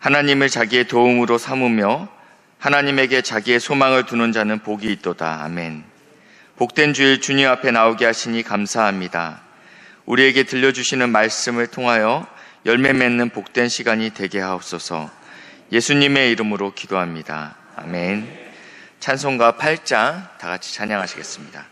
하나님을 자기의 도움으로 삼으며 하나님에게 자기의 소망을 두는 자는 복이 있도다. 아멘. 복된 주일 주님 앞에 나오게 하시니 감사합니다. 우리에게 들려주시는 말씀을 통하여 열매 맺는 복된 시간이 되게 하옵소서. 예수님의 이름으로 기도합니다. 아멘. 찬송가 8장 다 같이 찬양하시겠습니다.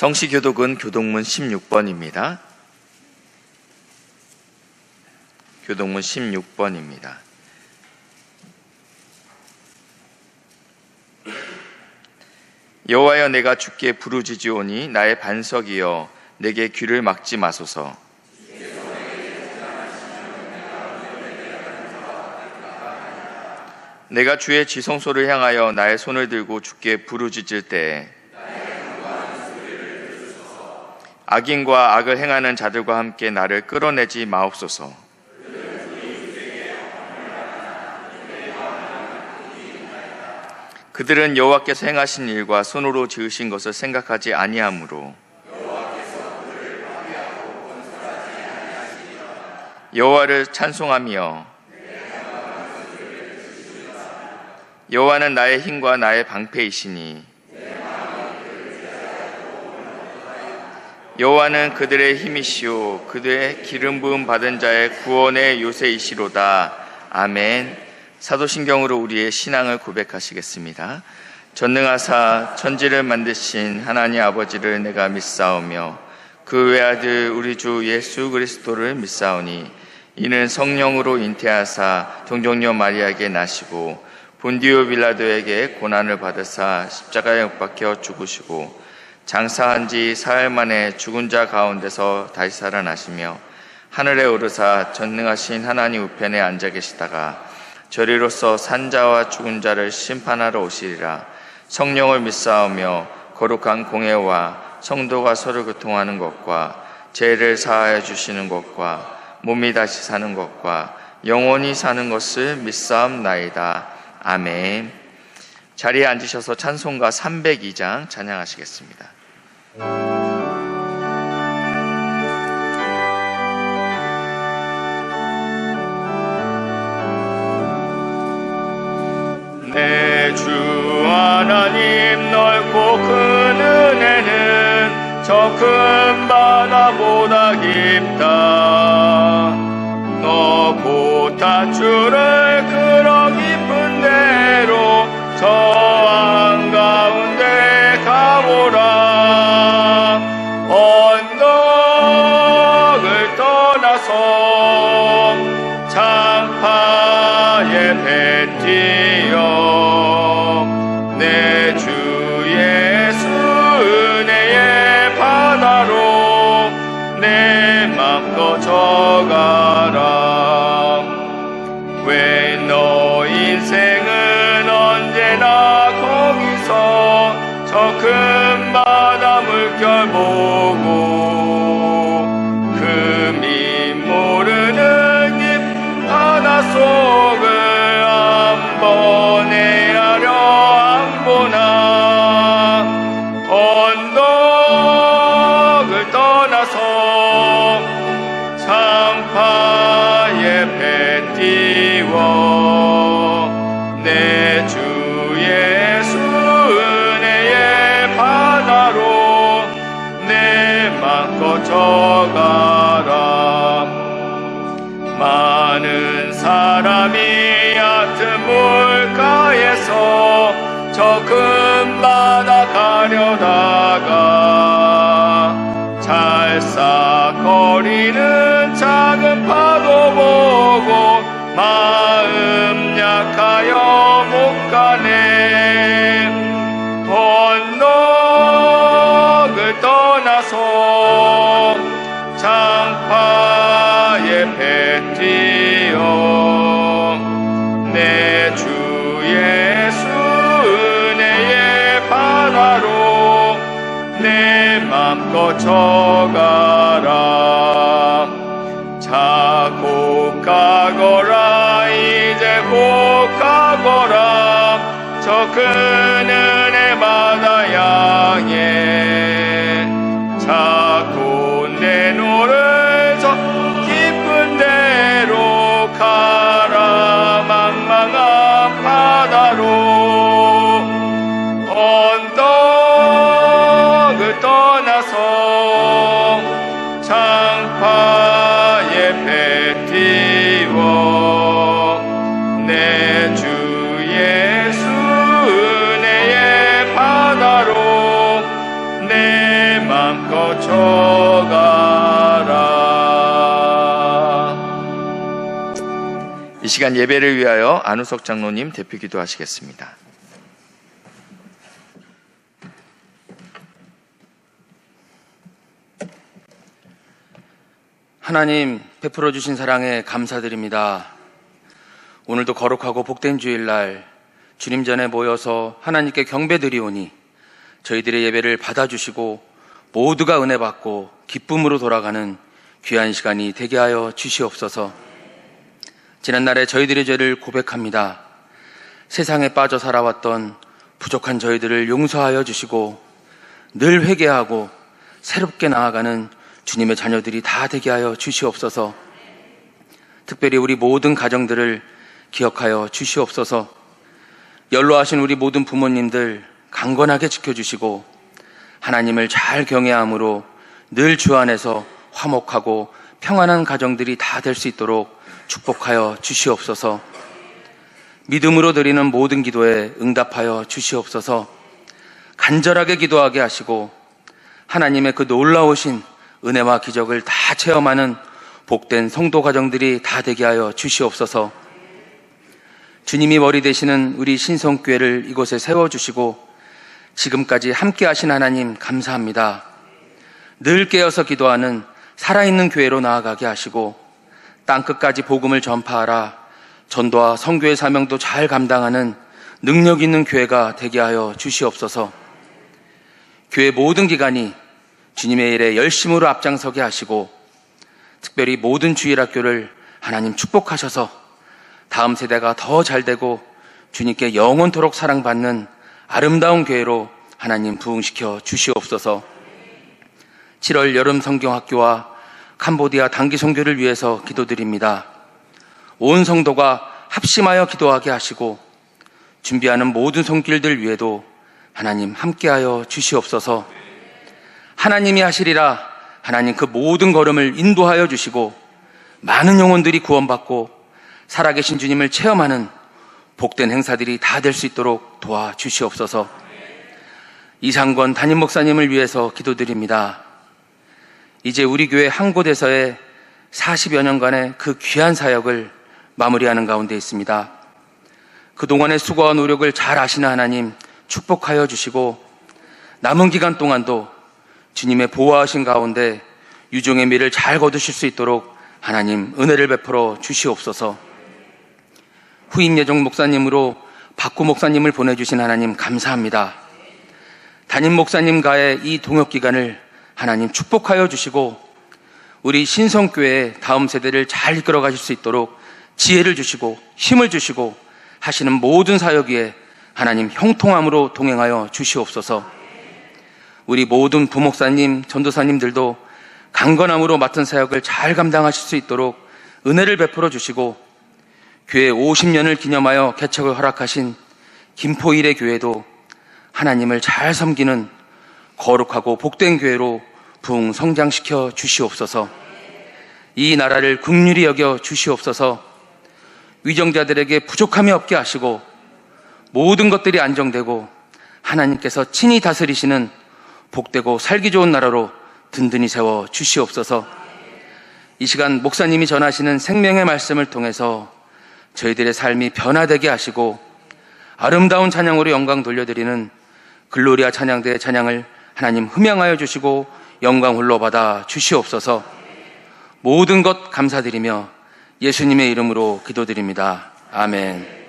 성시교독은 교독문 16번입니다. 교독문 16번입니다. 여호와여, 내가 주께 부르짖으오니 나의 반석이여 내게 귀를 막지 마소서. 내가 주의 지성소를 향하여 나의 손을 들고 주께 부르짖을 때에 악인과 악을 행하는 자들과 함께 나를 끌어내지 마옵소서. 그들은 여호와께서 행하신 일과 손으로 지으신 것을 생각하지 아니하므로 여호와를 찬송하며 여호와는 나의 힘과 나의 방패이시니 여호와는 그들의 힘이시오 그들의 기름 부음 받은 자의 구원의 요새이시로다. 아멘. 사도신경으로 우리의 신앙을 고백하시겠습니다. 전능하사 천지를 만드신 하나님 아버지를 내가 믿사오며 그 외아들 우리 주 예수 그리스도를 믿사오니 이는 성령으로 잉태하사 동정녀 마리아에게 나시고 본디오 빌라도에게 고난을 받으사 십자가에 못 박혀 죽으시고 장사한 지 사흘 만에 죽은 자 가운데서 다시 살아나시며 하늘에 오르사 전능하신 하나님 우편에 앉아 계시다가 저리로서 산자와 죽은 자를 심판하러 오시리라. 성령을 믿사오며 거룩한 공회와 성도가 서로 교통하는 것과 죄를 사하여 주시는 것과 몸이 다시 사는 것과 영원히 사는 것을 믿사옵나이다. 아멘. 자리에 앉으셔서 찬송가 302장 찬양하시겠습니다. 내 주 하나님 넓고 큰 은혜는 저 큰 바다보다 깊다. 너보다 주를 그러 깊은 대로 저 한가운데 가보라. 언덕을 떠나서 창파에 배 띄어 내 주 예수 은혜의 바다로 내 맘 꺼져가라. 왜 너 인생은 언제나 거기서 저 큰 바다 물결 보고 금이 모르는 깊은 바다 속을 한번 헤아려 안 보나. 언덕을 떠나서 창파에 배 띄워 내 주 예수 은혜의 바다로 내 맘 꺼져가라. 많은 사람이 얕은 물가에서 저 큰 바다 가려다가 찰싹거리는 작은 파도 보고 마음 약하여 못 가네. 언덕을 떠나서 창파에 배 띄어 내 주 예수 은혜의 바다로 내 맘 꺼져가라. 자 곧 가거라. 이제 곧 가거라. 저 큰 은혜 바다 향해 자 곧 내노를 저 깊은 데로 가라. 망망한 바다로 언덕을 떠나서 창파에 배 띄워 내 주 예수 은혜의 바다로 내 맘 꺼져가라. 이 시간 예배를 위하여 안우석 장로님 대표 기도하시겠습니다. 하나님 베풀어 주신 사랑에 감사드립니다. 오늘도 거룩하고 복된 주일날 주님 전에 모여서 하나님께 경배드리오니 저희들의 예배를 받아주시고 모두가 은혜 받고 기쁨으로 돌아가는 귀한 시간이 되게 하여 주시옵소서. 지난날에 저희들의 죄를 고백합니다. 세상에 빠져 살아왔던 부족한 저희들을 용서하여 주시고 늘 회개하고 새롭게 나아가는 주님의 자녀들이 다 되게 하여 주시옵소서. 특별히 우리 모든 가정들을 기억하여 주시옵소서. 연로하신 우리 모든 부모님들 강건하게 지켜주시고 하나님을 잘 경외함으로 늘 주 안에서 화목하고 평안한 가정들이 다 될 수 있도록 축복하여 주시옵소서. 믿음으로 드리는 모든 기도에 응답하여 주시옵소서. 간절하게 기도하게 하시고 하나님의 그 놀라우신 은혜와 기적을 다 체험하는 복된 성도 가정들이 다 되게 하여 주시옵소서. 주님이 머리 되시는 우리 신성교회를 이곳에 세워주시고 지금까지 함께 하신 하나님 감사합니다. 늘 깨어서 기도하는 살아있는 교회로 나아가게 하시고 땅끝까지 복음을 전파하라 전도와 선교의 사명도 잘 감당하는 능력 있는 교회가 되게 하여 주시옵소서. 교회 모든 기관이 주님의 일에 열심으로 앞장서게 하시고 특별히 모든 주일학교를 하나님 축복하셔서 다음 세대가 더 잘되고 주님께 영원토록 사랑받는 아름다운 교회로 하나님 부흥시켜 주시옵소서. 7월 여름 성경학교와 캄보디아 단기 선교를 위해서 기도드립니다. 온 성도가 합심하여 기도하게 하시고 준비하는 모든 손길들 위에도 하나님 함께하여 주시옵소서. 하나님이 하시리라 하나님 그 모든 걸음을 인도하여 주시고 많은 영혼들이 구원받고 살아계신 주님을 체험하는 복된 행사들이 다 될 수 있도록 도와주시옵소서. 이상권 담임 목사님을 위해서 기도드립니다. 이제 우리 교회 한 곳에서의 40여 년간의 그 귀한 사역을 마무리하는 가운데 있습니다. 그동안의 수고와 노력을 잘 아시는 하나님 축복하여 주시고 남은 기간 동안도 주님의 보호하신 가운데 유종의 미를 잘 거두실 수 있도록 하나님 은혜를 베풀어 주시옵소서. 후임 예정 목사님으로 박구 목사님을 보내주신 하나님 감사합니다. 담임 목사님과의 이 동역 기간을 하나님 축복하여 주시고 우리 신성교회의 다음 세대를 잘 이끌어 가실 수 있도록 지혜를 주시고 힘을 주시고 하시는 모든 사역 위에 하나님 형통함으로 동행하여 주시옵소서. 우리 모든 부목사님, 전도사님들도 강건함으로 맡은 사역을 잘 감당하실 수 있도록 은혜를 베풀어 주시고 교회 50년을 기념하여 개척을 허락하신 김포일의 교회도 하나님을 잘 섬기는 거룩하고 복된 교회로 부흥 성장시켜 주시옵소서. 이 나라를 긍휼히 여겨 주시옵소서. 위정자들에게 부족함이 없게 하시고 모든 것들이 안정되고 하나님께서 친히 다스리시는 복되고 살기 좋은 나라로 든든히 세워 주시옵소서. 이 시간 목사님이 전하시는 생명의 말씀을 통해서 저희들의 삶이 변화되게 하시고 아름다운 찬양으로 영광 돌려드리는 글로리아 찬양대의 찬양을 하나님 흠양하여 주시고 영광 홀로 받아 주시옵소서. 모든 것 감사드리며 예수님의 이름으로 기도드립니다. 아멘.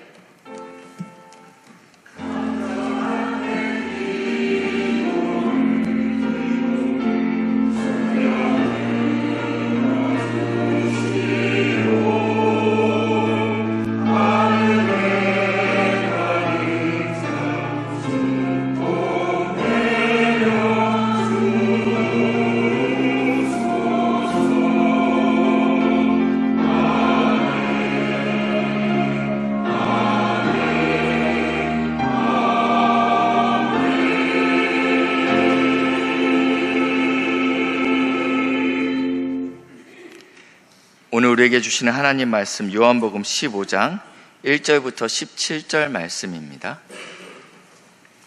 오늘 우리에게 주시는 하나님 말씀 요한복음 15장 1절부터 17절 말씀입니다.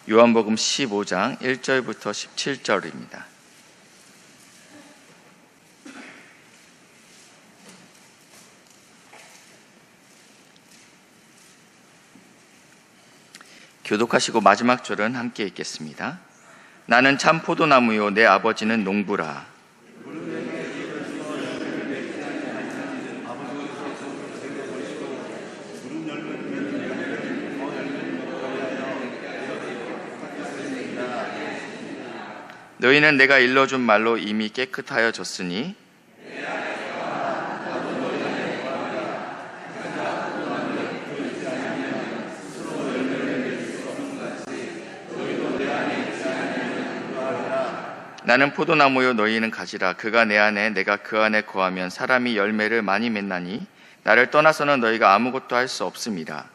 요한복음 15장 1절부터 17절입니다. 교독하시고 마지막 절은 함께 읽겠습니다. 나는 참 포도나무요 내 아버지는 농부라. 너희는 내가 일러준 말로 이미 깨끗하여졌으니 나는 포도나무요 너희는 가지라. 그가 내 안에 내가 그 안에 거하면 사람이 열매를 많이 맺나니 나를 떠나서는 너희가 아무것도 할 수 없습니다.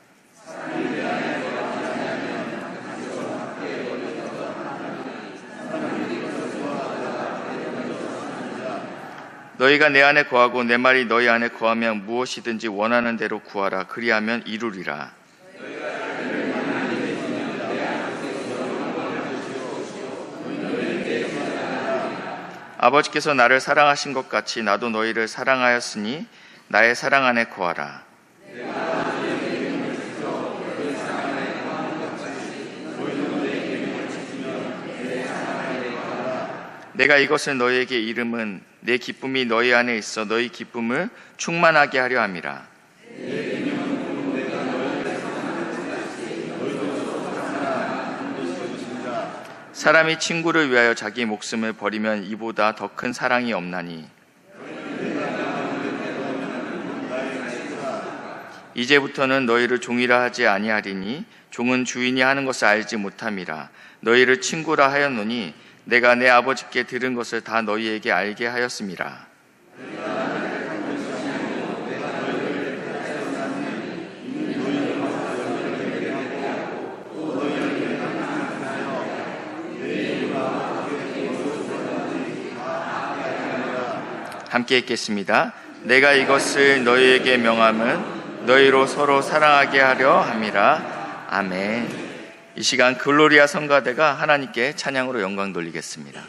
너희가 내 안에 거하고 내 말이 너희 안에 거하면 무엇이든지 원하는 대로 구하라. 그리하면 이루리라. 아버지께서 나를 사랑하신 것 같이 나도 너희를 사랑하였으니 나의 사랑 안에 거하라. 내가 이것을 너희에게 이름은 내 기쁨이 너희 안에 있어 너희 기쁨을 충만하게 하려 함이라. 사람이 친구를 위하여 자기 목숨을 버리면 이보다 더 큰 사랑이 없나니 이제부터는 너희를 종이라 하지 아니하리니 종은 주인이 하는 것을 알지 못함이라. 너희를 친구라 하였노니 내가 내 아버지께 들은 것을 다 너희에게 알게 하였음이라. 함께 읽겠습니다. 내가 이것을 너희에게 명함은 너희로 서로 사랑하게 하려 함이라. 아멘. 이 시간 글로리아 성가대가 하나님께 찬양으로 영광 돌리겠습니다.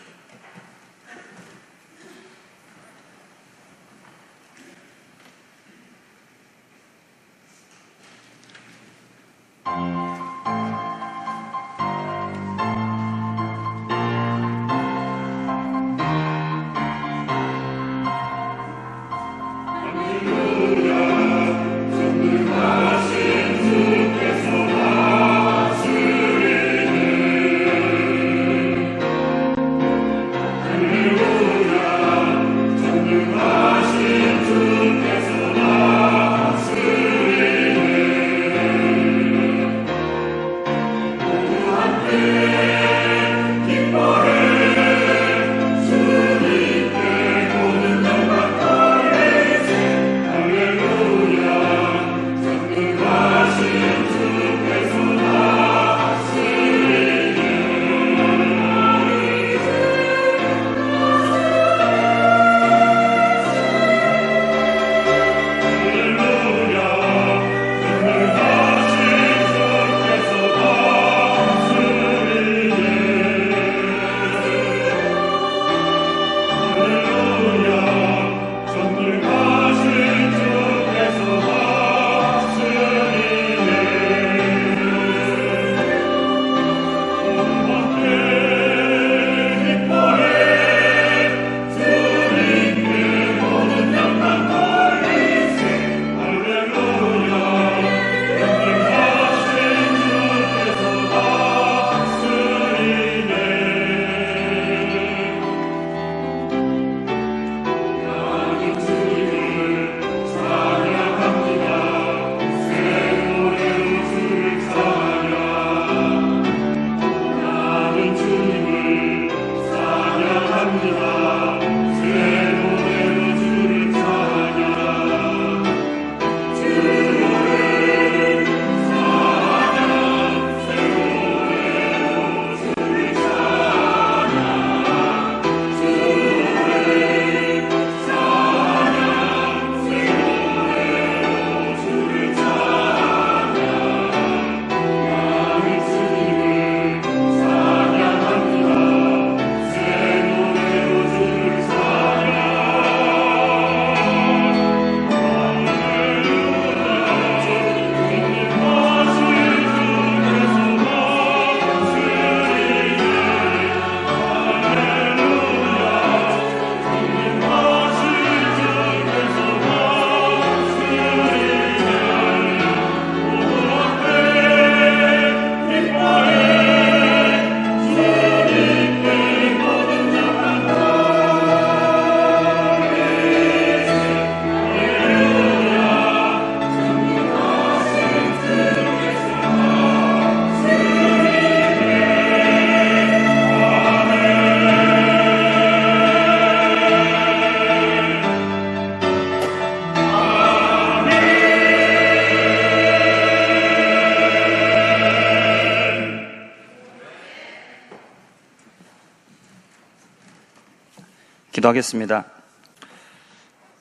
기도하겠습니다.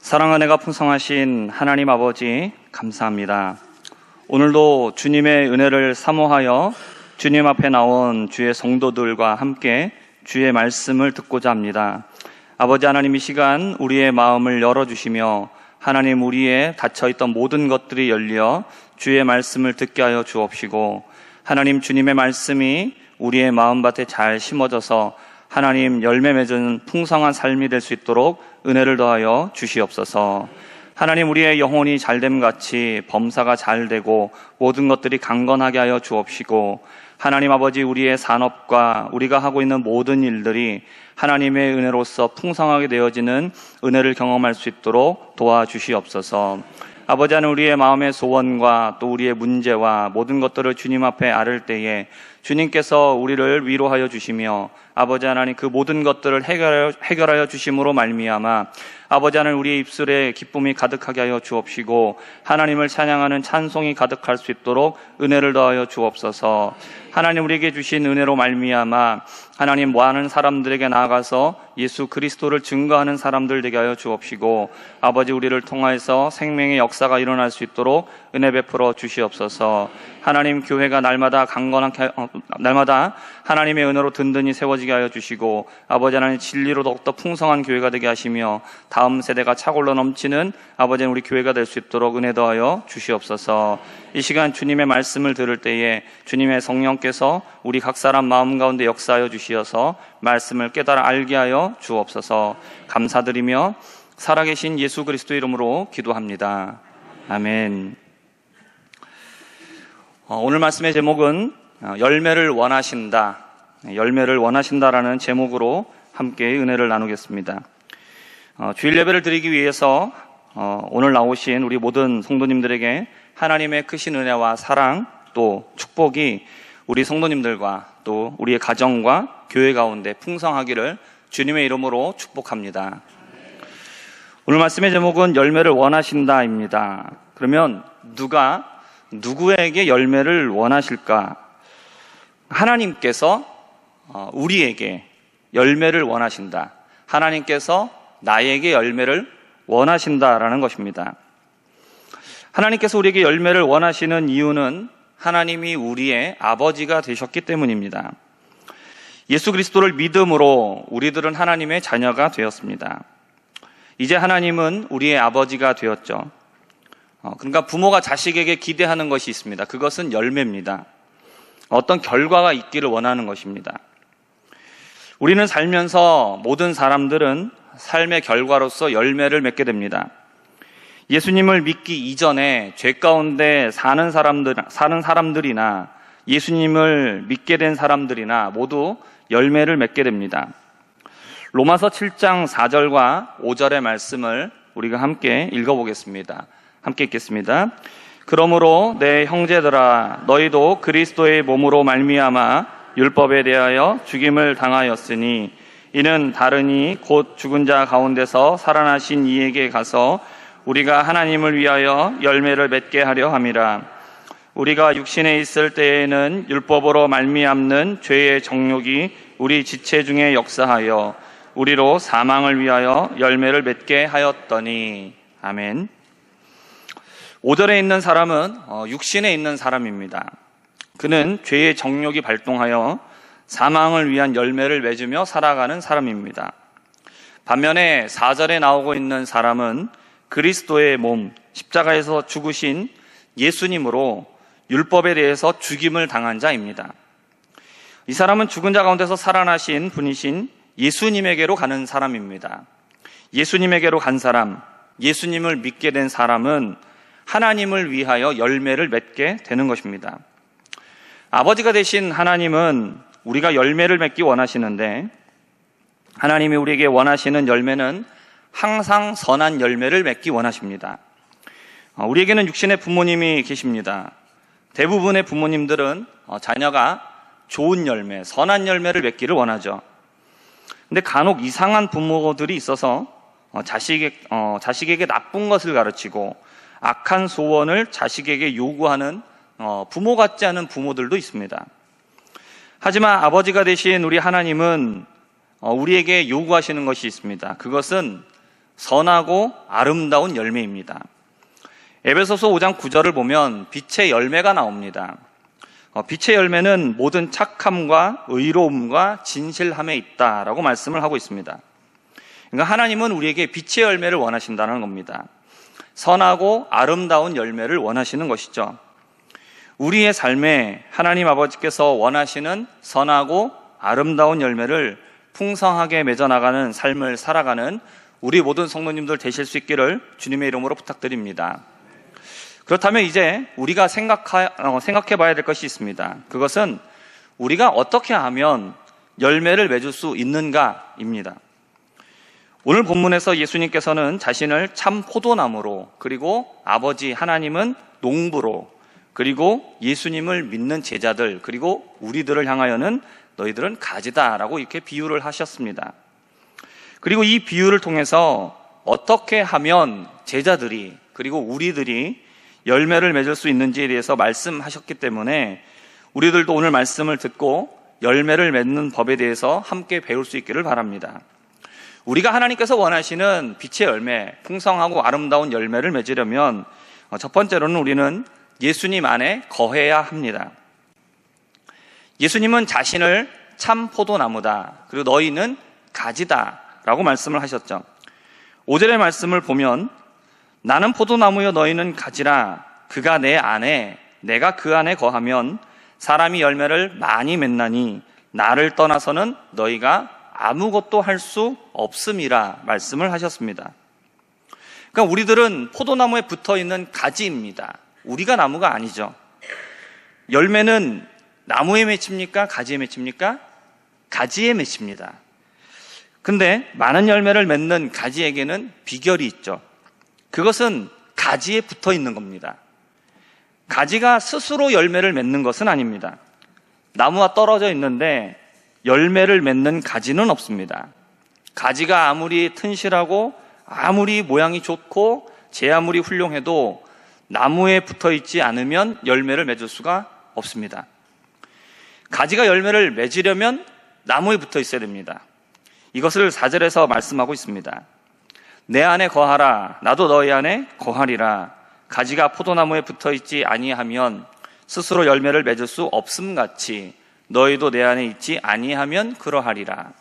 사랑 은혜가 풍성하신 하나님 아버지 감사합니다. 오늘도 주님의 은혜를 사모하여 주님 앞에 나온 주의 성도들과 함께 주의 말씀을 듣고자 합니다. 아버지 하나님, 이 시간 우리의 마음을 열어주시며 하나님, 우리의 닫혀있던 모든 것들이 열려 주의 말씀을 듣게 하여 주옵시고, 하나님, 주님의 말씀이 우리의 마음밭에 잘 심어져서 하나님 열매 맺은 풍성한 삶이 될 수 있도록 은혜를 더하여 주시옵소서. 하나님 우리의 영혼이 잘됨 같이 범사가 잘 되고 모든 것들이 강건하게 하여 주옵시고 하나님 아버지 우리의 산업과 우리가 하고 있는 모든 일들이 하나님의 은혜로서 풍성하게 되어지는 은혜를 경험할 수 있도록 도와주시옵소서. 아버지 하나님 우리의 마음의 소원과 또 우리의 문제와 모든 것들을 주님 앞에 아를 때에 주님께서 우리를 위로하여 주시며 아버지 하나님 그 모든 것들을 해결하여 주심으로 말미암아 아버지 하나님 우리의 입술에 기쁨이 가득하게 하여 주옵시고 하나님을 찬양하는 찬송이 가득할 수 있도록 은혜를 더하여 주옵소서. 하나님 우리에게 주신 은혜로 말미암아 하나님 많은 사람들에게 나아가서 예수 그리스도를 증거하는 사람들 되게 하여 주옵시고 아버지 우리를 통하여서 생명의 역사가 일어날 수 있도록 은혜 베풀어 주시옵소서. 하나님 교회가 날마다 강건하게 날마다 하나님의 은혜로 든든히 세워지게 하여 주시고 아버지 하나님 진리로 더욱더 풍성한 교회가 되게 하시며 다음 세대가 차골로 넘치는 아버지 우리 교회가 될 수 있도록 은혜 더하여 주시옵소서. 이 시간 주님의 말씀을 들을 때에 주님의 성령께서 우리 각 사람 마음 가운데 역사하여 주시어서 말씀을 깨달아 알게 하여 주옵소서. 감사드리며 살아계신 예수 그리스도 이름으로 기도합니다. 아멘. 오늘 말씀의 제목은 열매를 원하신다. 열매를 원하신다라는 제목으로 함께 은혜를 나누겠습니다. 주일 예배를 드리기 위해서 오늘 나오신 우리 모든 성도님들에게 하나님의 크신 은혜와 사랑 또 축복이 우리 성도님들과 또 우리의 가정과 교회 가운데 풍성하기를 주님의 이름으로 축복합니다. 오늘 말씀의 제목은 열매를 원하신다입니다. 그러면 누가 누구에게 열매를 원하실까? 하나님께서 우리에게 열매를 원하신다. 하나님께서 나에게 열매를 원하신다라는 것입니다. 하나님께서 우리에게 열매를 원하시는 이유는 하나님이 우리의 아버지가 되셨기 때문입니다. 예수 그리스도를 믿음으로 우리들은 하나님의 자녀가 되었습니다. 이제 하나님은 우리의 아버지가 되었죠. 그러니까 부모가 자식에게 기대하는 것이 있습니다. 그것은 열매입니다. 어떤 결과가 있기를 원하는 것입니다. 우리는 살면서 모든 사람들은 삶의 결과로서 열매를 맺게 됩니다. 예수님을 믿기 이전에 죄 가운데 사는 사람들이나 예수님을 믿게 된 사람들이나 모두 열매를 맺게 됩니다. 로마서 7장 4절과 5절의 말씀을 우리가 함께 읽어보겠습니다. 함께 읽겠습니다. 그러므로 내 형제들아 너희도 그리스도의 몸으로 말미암아 율법에 대하여 죽임을 당하였으니 이는 다르니 곧 죽은 자 가운데서 살아나신 이에게 가서 우리가 하나님을 위하여 열매를 맺게 하려 함이라. 우리가 육신에 있을 때에는 율법으로 말미암는 죄의 정욕이 우리 지체 중에 역사하여 우리로 사망을 위하여 열매를 맺게 하였더니. 아멘. 5절에 있는 사람은 육신에 있는 사람입니다. 그는 죄의 정욕이 발동하여 사망을 위한 열매를 맺으며 살아가는 사람입니다. 반면에 4절에 나오고 있는 사람은 그리스도의 몸, 십자가에서 죽으신 예수님으로 율법에 대해서 죽임을 당한 자입니다. 이 사람은 죽은 자 가운데서 살아나신 분이신 예수님에게로 가는 사람입니다. 예수님에게로 간 사람, 예수님을 믿게 된 사람은 하나님을 위하여 열매를 맺게 되는 것입니다. 아버지가 되신 하나님은 우리가 열매를 맺기 원하시는데 하나님이 우리에게 원하시는 열매는 항상 선한 열매를 맺기 원하십니다. 우리에게는 육신의 부모님이 계십니다. 대부분의 부모님들은 자녀가 좋은 열매, 선한 열매를 맺기를 원하죠. 근데 간혹 이상한 부모들이 있어서 자식에게 나쁜 것을 가르치고 악한 소원을 자식에게 요구하는 부모 같지 않은 부모들도 있습니다. 하지만 아버지가 되신 우리 하나님은 우리에게 요구하시는 것이 있습니다. 그것은 선하고 아름다운 열매입니다. 에베소서 5장 9절을 보면 빛의 열매가 나옵니다. 빛의 열매는 모든 착함과 의로움과 진실함에 있다라고 말씀을 하고 있습니다. 그러니까 하나님은 우리에게 빛의 열매를 원하신다는 겁니다. 선하고 아름다운 열매를 원하시는 것이죠. 우리의 삶에 하나님 아버지께서 원하시는 선하고 아름다운 열매를 풍성하게 맺어나가는 삶을 살아가는 우리 모든 성도님들 되실 수 있기를 주님의 이름으로 부탁드립니다. 그렇다면 이제 우리가 생각해 봐야 될 것이 있습니다. 그것은 우리가 어떻게 하면 열매를 맺을 수 있는가입니다. 오늘 본문에서 예수님께서는 자신을 참 포도나무로, 그리고 아버지 하나님은 농부로, 그리고 예수님을 믿는 제자들, 그리고 우리들을 향하여는 너희들은 가지다라고 이렇게 비유를 하셨습니다. 그리고 이 비유를 통해서 어떻게 하면 제자들이, 그리고 우리들이 열매를 맺을 수 있는지에 대해서 말씀하셨기 때문에 우리들도 오늘 말씀을 듣고 열매를 맺는 법에 대해서 함께 배울 수 있기를 바랍니다. 우리가 하나님께서 원하시는 빛의 열매, 풍성하고 아름다운 열매를 맺으려면 첫 번째로는 우리는 예수님 안에 거해야 합니다. 예수님은 자신을 참 포도나무다, 그리고 너희는 가지다 라고 말씀을 하셨죠. 5절의 말씀을 보면 나는 포도나무여 너희는 가지라. 그가 내 안에 내가 그 안에 거하면 사람이 열매를 많이 맺나니 나를 떠나서는 너희가 아무것도 할 수 없음이라 말씀을 하셨습니다. 그러니까 우리들은 포도나무에 붙어있는 가지입니다. 우리가 나무가 아니죠. 열매는 나무에 맺힙니까? 가지에 맺힙니까? 가지에 맺힙니다. 근데 많은 열매를 맺는 가지에게는 비결이 있죠. 그것은 가지에 붙어 있는 겁니다. 가지가 스스로 열매를 맺는 것은 아닙니다. 나무와 떨어져 있는데 열매를 맺는 가지는 없습니다. 가지가 아무리 튼실하고 아무리 모양이 좋고 재 아무리 훌륭해도 나무에 붙어 있지 않으면 열매를 맺을 수가 없습니다. 가지가 열매를 맺으려면 나무에 붙어 있어야 됩니다. 이것을 4절에서 말씀하고 있습니다. 내 안에 거하라. 나도 너희 안에 거하리라. 가지가 포도나무에 붙어 있지 아니하면 스스로 열매를 맺을 수 없음같이 너희도 내 안에 있지 아니하면 그러하리라.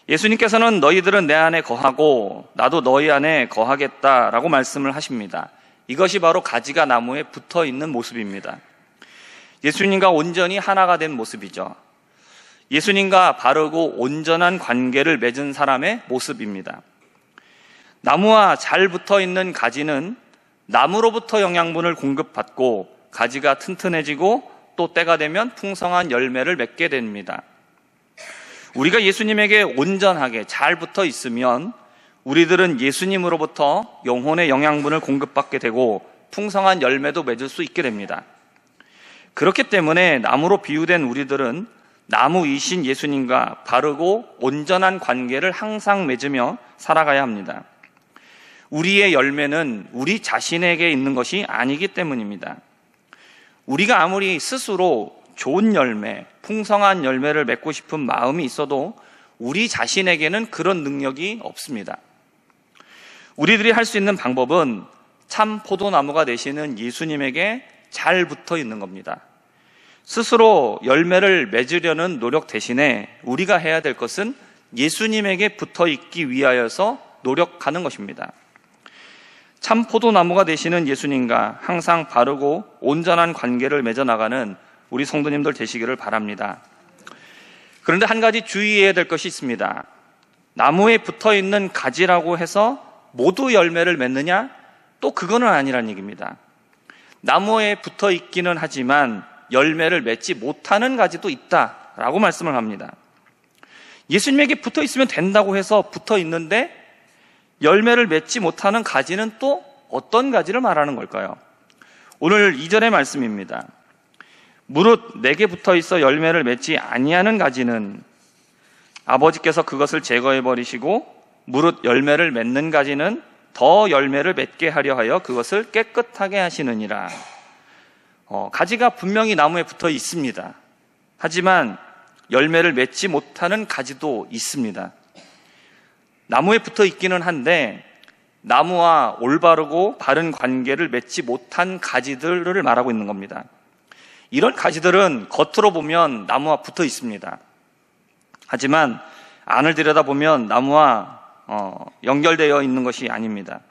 예수님께서는 너희들은 내 안에 거하고 나도 너희 안에 거하겠다라고 말씀을 하십니다. 이것이 바로 가지가 나무에 붙어 있는 모습입니다. 예수님과 온전히 하나가 된 모습이죠. 예수님과 바르고 온전한 관계를 맺은 사람의 모습입니다. 나무와 잘 붙어 있는 가지는 나무로부터 영양분을 공급받고 가지가 튼튼해지고 또 때가 되면 풍성한 열매를 맺게 됩니다. 우리가 예수님에게 온전하게 잘 붙어 있으면 우리들은 예수님으로부터 영혼의 영양분을 공급받게 되고 풍성한 열매도 맺을 수 있게 됩니다. 그렇기 때문에 나무로 비유된 우리들은 나무이신 예수님과 바르고 온전한 관계를 항상 맺으며 살아가야 합니다. 우리의 열매는 우리 자신에게 있는 것이 아니기 때문입니다. 우리가 아무리 스스로 좋은 열매, 풍성한 열매를 맺고 싶은 마음이 있어도 우리 자신에게는 그런 능력이 없습니다. 우리들이 할 수 있는 방법은 참 포도나무가 되시는 예수님에게 잘 붙어 있는 겁니다. 스스로 열매를 맺으려는 노력 대신에 우리가 해야 될 것은 예수님에게 붙어 있기 위하여서 노력하는 것입니다. 참 포도나무가 되시는 예수님과 항상 바르고 온전한 관계를 맺어나가는 우리 성도님들 되시기를 바랍니다. 그런데 한 가지 주의해야 될 것이 있습니다. 나무에 붙어 있는 가지라고 해서 모두 열매를 맺느냐? 또 그거는 아니란 얘기입니다. 나무에 붙어 있기는 하지만 열매를 맺지 못하는 가지도 있다라고 말씀을 합니다. 예수님에게 붙어 있으면 된다고 해서 붙어 있는데 열매를 맺지 못하는 가지는 또 어떤 가지를 말하는 걸까요? 오늘 2절의 말씀입니다. 무릇 내게 붙어 있어 열매를 맺지 아니하는 가지는 아버지께서 그것을 제거해 버리시고 무릇 열매를 맺는 가지는 더 열매를 맺게 하려 하여 그것을 깨끗하게 하시느니라. 가지가 분명히 나무에 붙어 있습니다. 하지만 열매를 맺지 못하는 가지도 있습니다. 나무에 붙어 있기는 한데 나무와 올바르고 바른 관계를 맺지 못한 가지들을 말하고 있는 겁니다. 이런 가지들은 겉으로 보면 나무와 붙어 있습니다. 하지만 안을 들여다보면 나무와 연결되어 있는 것이 아닙니다.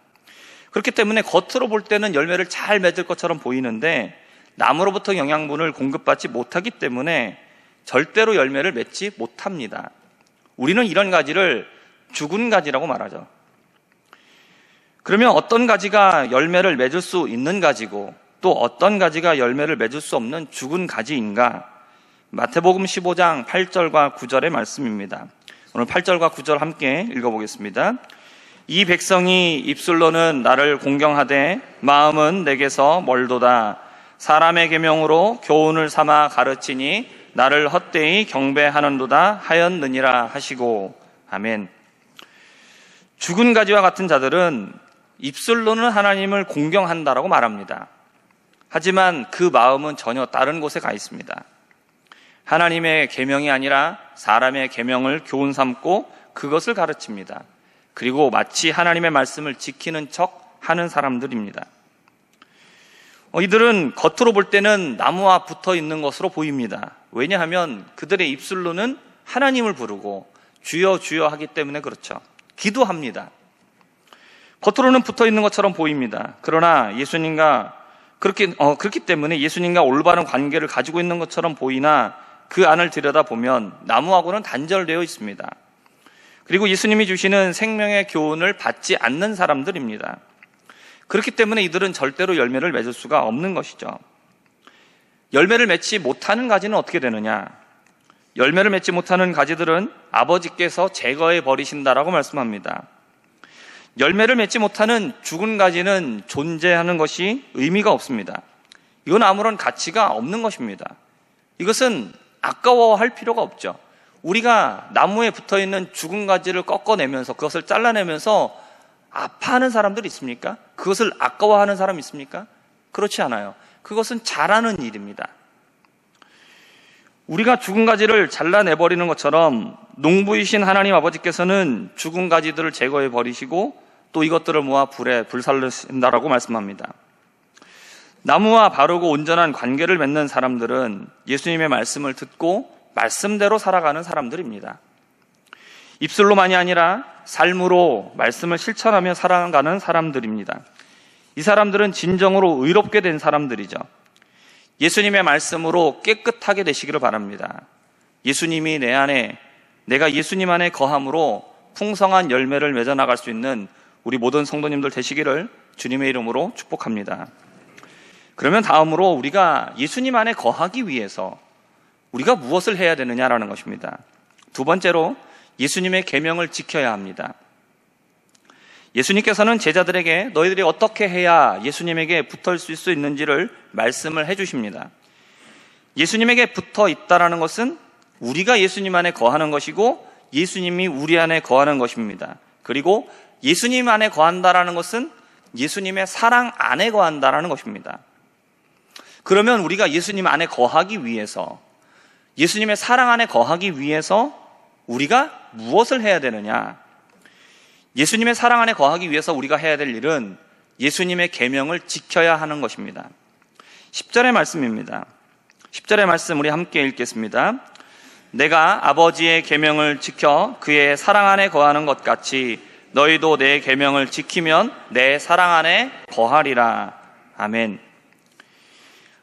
그렇기 때문에 겉으로 볼 때는 열매를 잘 맺을 것처럼 보이는데 나무로부터 영양분을 공급받지 못하기 때문에 절대로 열매를 맺지 못합니다. 우리는 이런 가지를 죽은 가지라고 말하죠. 그러면 어떤 가지가 열매를 맺을 수 있는 가지고 또 어떤 가지가 열매를 맺을 수 없는 죽은 가지인가? 마태복음 15장 8절과 9절의 말씀입니다. 오늘 8절과 9절 함께 읽어보겠습니다. 이 백성이 입술로는 나를 공경하되 마음은 내게서 멀도다. 사람의 계명으로 교훈을 삼아 가르치니 나를 헛되이 경배하는도다 하였느니라 하시고. 아멘. 죽은 가지와 같은 자들은 입술로는 하나님을 공경한다라고 말합니다. 하지만 그 마음은 전혀 다른 곳에 가 있습니다. 하나님의 계명이 아니라 사람의 계명을 교훈 삼고 그것을 가르칩니다. 그리고 마치 하나님의 말씀을 지키는 척 하는 사람들입니다. 이들은 겉으로 볼 때는 나무와 붙어 있는 것으로 보입니다. 왜냐하면 그들의 입술로는 하나님을 부르고 주여 주여 하기 때문에 그렇죠. 기도합니다. 겉으로는 붙어 있는 것처럼 보입니다. 그러나 그렇기 때문에 예수님과 올바른 관계를 가지고 있는 것처럼 보이나 그 안을 들여다보면 나무하고는 단절되어 있습니다. 그리고 예수님이 주시는 생명의 교훈을 받지 않는 사람들입니다. 그렇기 때문에 이들은 절대로 열매를 맺을 수가 없는 것이죠. 열매를 맺지 못하는 가지는 어떻게 되느냐? 열매를 맺지 못하는 가지들은 아버지께서 제거해 버리신다라고 말씀합니다. 열매를 맺지 못하는 죽은 가지는 존재하는 것이 의미가 없습니다. 이건 아무런 가치가 없는 것입니다. 이것은 아까워할 필요가 없죠. 우리가 나무에 붙어있는 죽은 가지를 꺾어내면서 그것을 잘라내면서 아파하는 사람들이 있습니까? 그것을 아까워하는 사람이 있습니까? 그렇지 않아요. 그것은 잘하는 일입니다. 우리가 죽은 가지를 잘라내버리는 것처럼 농부이신 하나님 아버지께서는 죽은 가지들을 제거해 버리시고 또 이것들을 모아 불에 불살르신다라고 말씀합니다. 나무와 바르고 온전한 관계를 맺는 사람들은 예수님의 말씀을 듣고 말씀대로 살아가는 사람들입니다. 입술로만이 아니라 삶으로 말씀을 실천하며 살아가는 사람들입니다. 이 사람들은 진정으로 의롭게 된 사람들이죠. 예수님의 말씀으로 깨끗하게 되시기를 바랍니다. 예수님이 내 안에, 내가 예수님 안에 거함으로 풍성한 열매를 맺어나갈 수 있는 우리 모든 성도님들 되시기를 주님의 이름으로 축복합니다. 그러면 다음으로 우리가 예수님 안에 거하기 위해서 우리가 무엇을 해야 되느냐라는 것입니다. 두 번째로 예수님의 계명을 지켜야 합니다. 예수님께서는 제자들에게 너희들이 어떻게 해야 예수님에게 붙어 있을 수 있는지를 말씀을 해주십니다. 예수님에게 붙어 있다라는 것은 우리가 예수님 안에 거하는 것이고 예수님이 우리 안에 거하는 것입니다. 그리고 예수님 안에 거한다라는 것은 예수님의 사랑 안에 거한다라는 것입니다. 그러면 우리가 예수님 안에 거하기 위해서, 예수님의 사랑 안에 거하기 위해서 우리가 무엇을 해야 되느냐? 예수님의 사랑 안에 거하기 위해서 우리가 해야 될 일은 예수님의 계명을 지켜야 하는 것입니다. 10절의 말씀입니다. 10절의 말씀 우리 함께 읽겠습니다. 내가 아버지의 계명을 지켜 그의 사랑 안에 거하는 것 같이 너희도 내 계명을 지키면 내 사랑 안에 거하리라. 아멘.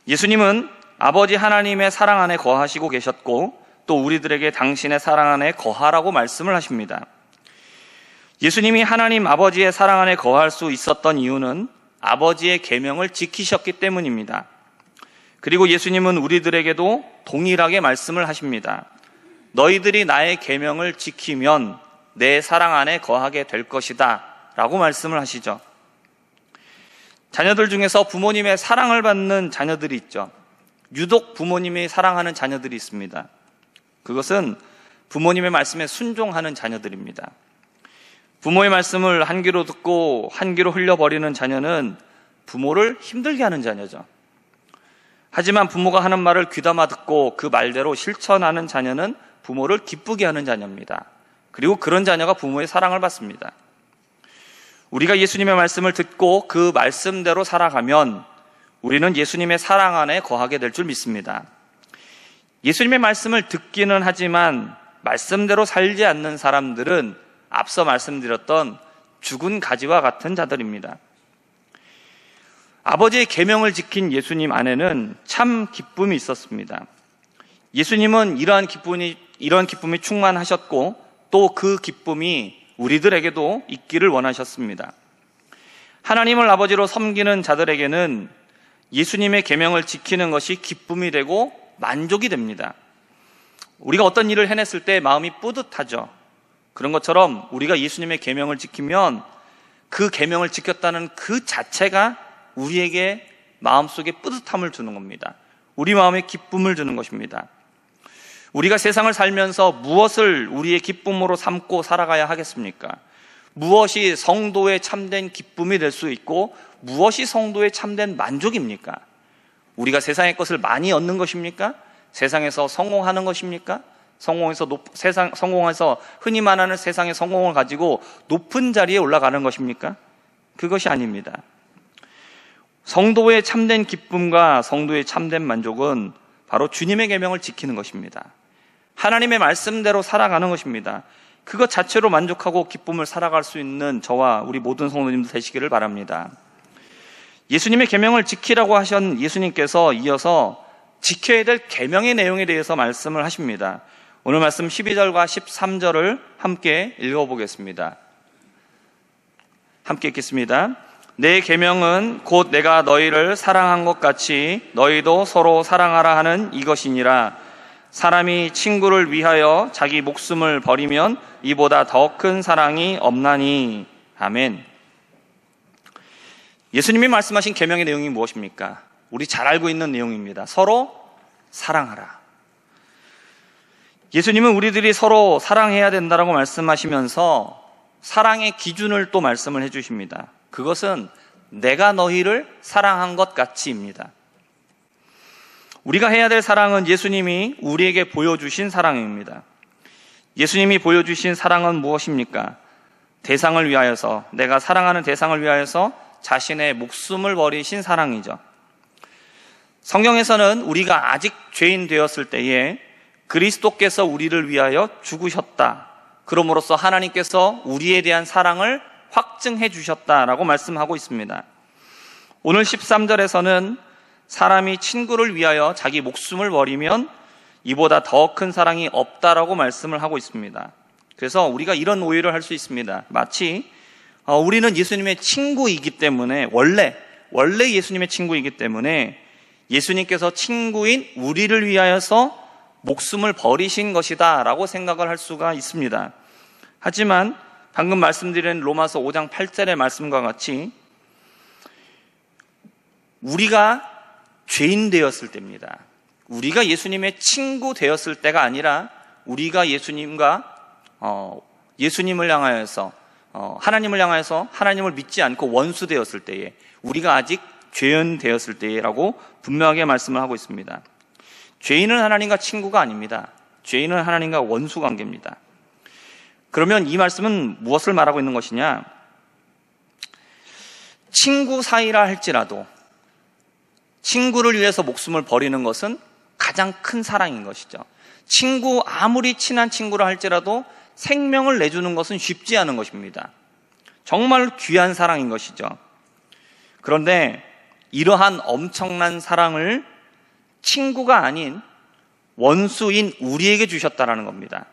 예수님은 아버지 하나님의 사랑 안에 거하시고 계셨고 또 우리들에게 당신의 사랑 안에 거하라고 말씀을 하십니다. 예수님이 하나님 아버지의 사랑 안에 거할 수 있었던 이유는 아버지의 계명을 지키셨기 때문입니다. 그리고 예수님은 우리들에게도 동일하게 말씀을 하십니다. 너희들이 나의 계명을 지키면 내 사랑 안에 거하게 될 것이다 라고 말씀을 하시죠. 자녀들 중에서 부모님의 사랑을 받는 자녀들이 있죠. 유독 부모님이 사랑하는 자녀들이 있습니다. 그것은 부모님의 말씀에 순종하는 자녀들입니다. 부모의 말씀을 한 귀로 듣고 한 귀로 흘려버리는 자녀는 부모를 힘들게 하는 자녀죠. 하지만 부모가 하는 말을 귀담아 듣고 그 말대로 실천하는 자녀는 부모를 기쁘게 하는 자녀입니다. 그리고 그런 자녀가 부모의 사랑을 받습니다. 우리가 예수님의 말씀을 듣고 그 말씀대로 살아가면 우리는 예수님의 사랑 안에 거하게 될 줄 믿습니다. 예수님의 말씀을 듣기는 하지만 말씀대로 살지 않는 사람들은 앞서 말씀드렸던 죽은 가지와 같은 자들입니다. 아버지의 계명을 지킨 예수님 안에는 참 기쁨이 있었습니다. 예수님은 이러한 기쁨이 충만하셨고 또 그 기쁨이 우리들에게도 있기를 원하셨습니다. 하나님을 아버지로 섬기는 자들에게는 예수님의 계명을 지키는 것이 기쁨이 되고 만족이 됩니다. 우리가 어떤 일을 해냈을 때 마음이 뿌듯하죠. 그런 것처럼 우리가 예수님의 계명을 지키면 그 계명을 지켰다는 그 자체가 우리에게 마음속에 뿌듯함을 주는 겁니다. 우리 마음에 기쁨을 주는 것입니다. 우리가 세상을 살면서 무엇을 우리의 기쁨으로 삼고 살아가야 하겠습니까? 무엇이 성도의 참된 기쁨이 될 수 있고 무엇이 성도의 참된 만족입니까? 우리가 세상의 것을 많이 얻는 것입니까? 세상에서 성공하는 것입니까? 성공해서 흔히 말하는 세상의 성공을 가지고 높은 자리에 올라가는 것입니까? 그것이 아닙니다. 성도의 참된 기쁨과 성도의 참된 만족은 바로 주님의 계명을 지키는 것입니다. 하나님의 말씀대로 살아가는 것입니다. 그것 자체로 만족하고 기쁨을 살아갈 수 있는 저와 우리 모든 성도님들 되시기를 바랍니다. 예수님의 계명을 지키라고 하신 예수님께서 이어서 지켜야 될 계명의 내용에 대해서 말씀을 하십니다. 오늘 말씀 12절과 13절을 함께 읽어보겠습니다. 함께 읽겠습니다. 내 계명은 곧 내가 너희를 사랑한 것 같이 너희도 서로 사랑하라 하는 이것이니라. 사람이 친구를 위하여 자기 목숨을 버리면 이보다 더 큰 사랑이 없나니. 아멘. 예수님이 말씀하신 계명의 내용이 무엇입니까? 우리 잘 알고 있는 내용입니다. 서로 사랑하라. 예수님은 우리들이 서로 사랑해야 된다고 말씀하시면서 사랑의 기준을 또 말씀을 해주십니다. 그것은 내가 너희를 사랑한 것 같이입니다. 우리가 해야 될 사랑은 예수님이 우리에게 보여주신 사랑입니다. 예수님이 보여주신 사랑은 무엇입니까? 대상을 위하여서, 내가 사랑하는 대상을 위하여서 자신의 목숨을 버리신 사랑이죠. 성경에서는 우리가 아직 죄인 되었을 때에 그리스도께서 우리를 위하여 죽으셨다. 그러므로써 하나님께서 우리에 대한 사랑을 확증해 주셨다라고 말씀하고 있습니다. 오늘 13절에서는 사람이 친구를 위하여 자기 목숨을 버리면 이보다 더 큰 사랑이 없다라고 말씀을 하고 있습니다. 그래서 우리가 이런 오해를 할 수 있습니다. 마치 우리는 예수님의 친구이기 때문에 원래 예수님의 친구이기 때문에 예수님께서 친구인 우리를 위하여서 목숨을 버리신 것이다 라고 생각을 할 수가 있습니다. 하지만 방금 말씀드린 로마서 5장 8절의 말씀과 같이 우리가 죄인 되었을 때입니다. 우리가 예수님의 친구 되었을 때가 아니라 우리가 예수님을 향하여서 하나님을 향하여서 하나님을 믿지 않고 원수 되었을 때에, 우리가 아직 죄인 되었을 때라고 분명하게 말씀을 하고 있습니다. 죄인은 하나님과 친구가 아닙니다. 죄인은 하나님과 원수 관계입니다. 그러면 이 말씀은 무엇을 말하고 있는 것이냐? 친구 사이라 할지라도 친구를 위해서 목숨을 버리는 것은 가장 큰 사랑인 것이죠. 아무리 친한 친구라 할지라도 생명을 내주는 것은 쉽지 않은 것입니다. 정말 귀한 사랑인 것이죠. 그런데 이러한 엄청난 사랑을 친구가 아닌 원수인 우리에게 주셨다라는 겁니다.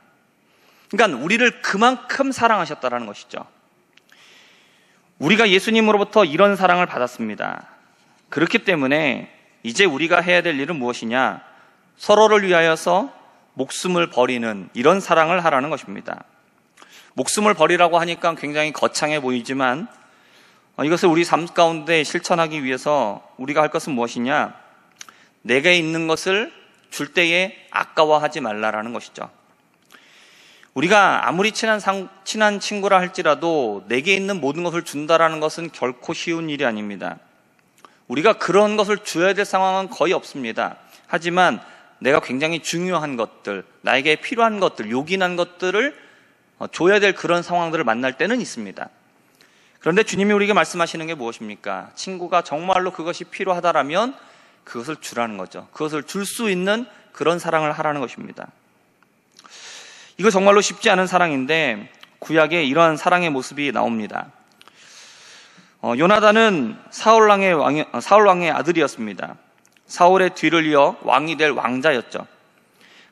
그러니까 우리를 그만큼 사랑하셨다라는 것이죠. 우리가 예수님으로부터 이런 사랑을 받았습니다. 그렇기 때문에 이제 우리가 해야 될 일은 무엇이냐? 서로를 위하여서 목숨을 버리는 이런 사랑을 하라는 것입니다. 목숨을 버리라고 하니까 굉장히 거창해 보이지만 이것을 우리 삶 가운데 실천하기 위해서 우리가 할 것은 무엇이냐? 내게 있는 것을 줄 때에 아까워하지 말라라는 것이죠. 우리가 아무리 친한 친구라 할지라도 내게 있는 모든 것을 준다라는 것은 결코 쉬운 일이 아닙니다. 우리가 그런 것을 줘야 될 상황은 거의 없습니다. 하지만 내가 굉장히 중요한 것들, 나에게 필요한 것들, 요긴한 것들을 줘야 될 그런 상황들을 만날 때는 있습니다. 그런데 주님이 우리에게 말씀하시는 게 무엇입니까? 친구가 정말로 그것이 필요하다라면 그것을 주라는 거죠. 그것을 줄 수 있는 그런 사랑을 하라는 것입니다. 이거 정말로 쉽지 않은 사랑인데 구약에 이러한 사랑의 모습이 나옵니다. 요나단은 사울 왕의 아들이었습니다. 사울의 뒤를 이어 왕이 될 왕자였죠.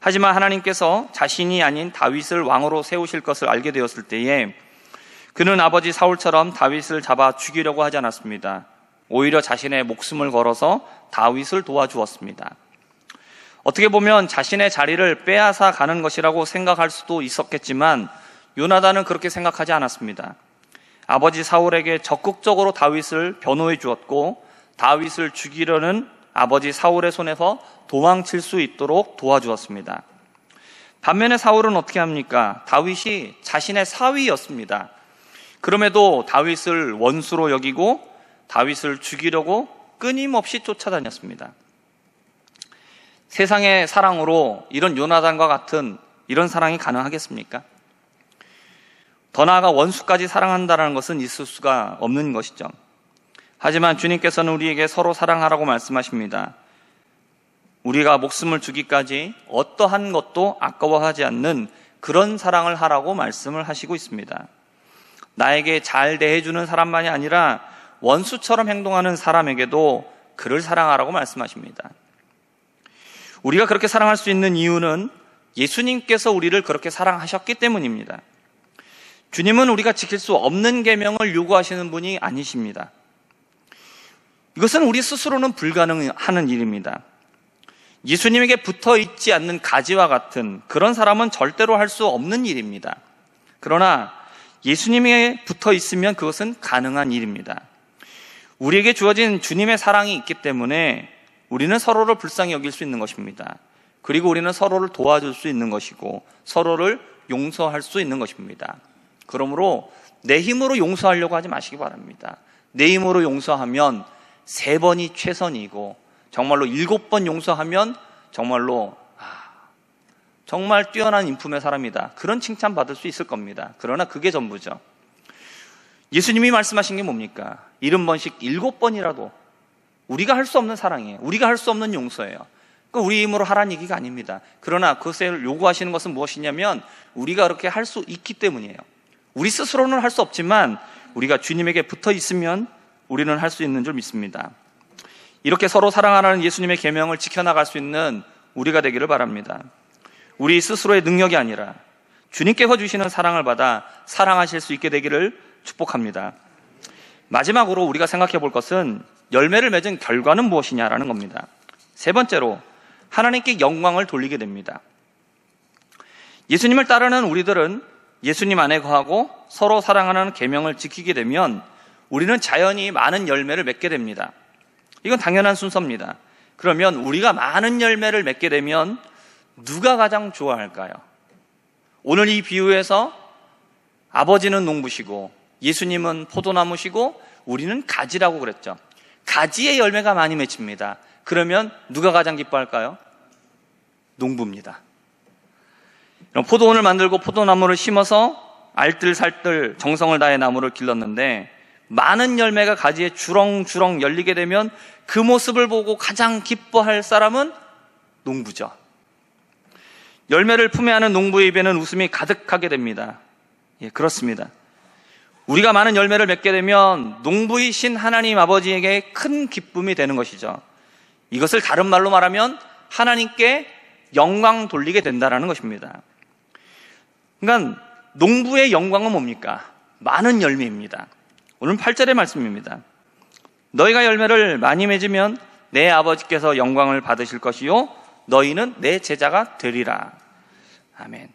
하지만 하나님께서 자신이 아닌 다윗을 왕으로 세우실 것을 알게 되었을 때에 그는 아버지 사울처럼 다윗을 잡아 죽이려고 하지 않았습니다. 오히려 자신의 목숨을 걸어서 다윗을 도와주었습니다. 어떻게 보면 자신의 자리를 빼앗아 가는 것이라고 생각할 수도 있었겠지만 요나단은 그렇게 생각하지 않았습니다. 아버지 사울에게 적극적으로 다윗을 변호해 주었고 다윗을 죽이려는 아버지 사울의 손에서 도망칠 수 있도록 도와주었습니다. 반면에 사울은 어떻게 합니까? 다윗이 자신의 사위였습니다. 그럼에도 다윗을 원수로 여기고 다윗을 죽이려고 끊임없이 쫓아다녔습니다. 세상의 사랑으로 이런 요나단과 같은 이런 사랑이 가능하겠습니까? 더 나아가 원수까지 사랑한다는 것은 있을 수가 없는 것이죠. 하지만 주님께서는 우리에게 서로 사랑하라고 말씀하십니다. 우리가 목숨을 주기까지 어떠한 것도 아까워하지 않는 그런 사랑을 하라고 말씀을 하시고 있습니다. 나에게 잘 대해주는 사람만이 아니라 원수처럼 행동하는 사람에게도 그를 사랑하라고 말씀하십니다. 우리가 그렇게 사랑할 수 있는 이유는 예수님께서 우리를 그렇게 사랑하셨기 때문입니다. 주님은 우리가 지킬 수 없는 계명을 요구하시는 분이 아니십니다. 이것은 우리 스스로는 불가능한 일입니다. 예수님에게 붙어 있지 않는 가지와 같은 그런 사람은 절대로 할 수 없는 일입니다. 그러나 예수님에게 붙어 있으면 그것은 가능한 일입니다. 우리에게 주어진 주님의 사랑이 있기 때문에 우리는 서로를 불쌍히 여길 수 있는 것입니다. 그리고 우리는 서로를 도와줄 수 있는 것이고 서로를 용서할 수 있는 것입니다. 그러므로 내 힘으로 용서하려고 하지 마시기 바랍니다. 내 힘으로 용서하면 3번이 최선이고 정말로 7번 용서하면 정말로 정말 뛰어난 인품의 사람이다, 그런 칭찬 받을 수 있을 겁니다. 그러나 그게 전부죠. 예수님이 말씀하신 게 뭡니까? 70번씩 7번이라도 우리가 할 수 없는 사랑이에요. 우리가 할 수 없는 용서예요. 우리 힘으로 하라는 얘기가 아닙니다. 그러나 그것을 요구하시는 것은 무엇이냐면 우리가 그렇게 할 수 있기 때문이에요. 우리 스스로는 할 수 없지만 우리가 주님에게 붙어 있으면 우리는 할 수 있는 줄 믿습니다. 이렇게 서로 사랑하라는 예수님의 계명을 지켜나갈 수 있는 우리가 되기를 바랍니다. 우리 스스로의 능력이 아니라 주님께서 주시는 사랑을 받아 사랑하실 수 있게 되기를 축복합니다. 마지막으로 우리가 생각해 볼 것은 열매를 맺은 결과는 무엇이냐라는 겁니다. 3번째로 하나님께 영광을 돌리게 됩니다. 예수님을 따르는 우리들은 예수님 안에 거하고 서로 사랑하는 계명을 지키게 되면 우리는 자연히 많은 열매를 맺게 됩니다. 이건 당연한 순서입니다. 그러면 우리가 많은 열매를 맺게 되면 누가 가장 좋아할까요? 오늘 이 비유에서 아버지는 농부시고 예수님은 포도나무시고 우리는 가지라고 그랬죠. 가지의 열매가 많이 맺힙니다. 그러면 누가 가장 기뻐할까요? 농부입니다. 포도원을 만들고 포도나무를 심어서 알뜰살뜰 정성을 다해 나무를 길렀는데 많은 열매가 가지에 주렁주렁 열리게 되면 그 모습을 보고 가장 기뻐할 사람은 농부죠. 열매를 품에안은 농부의 입에는 웃음이 가득하게 됩니다. 예, 그렇습니다. 우리가 많은 열매를 맺게 되면 농부이신 하나님 아버지에게 큰 기쁨이 되는 것이죠. 이것을 다른 말로 말하면 하나님께 영광 돌리게 된다는 것입니다. 그러니까 농부의 영광은 뭡니까? 많은 열매입니다. 오늘 8절의 말씀입니다. 너희가 열매를 많이 맺으면 내 아버지께서 영광을 받으실 것이요 너희는 내 제자가 되리라. 아멘.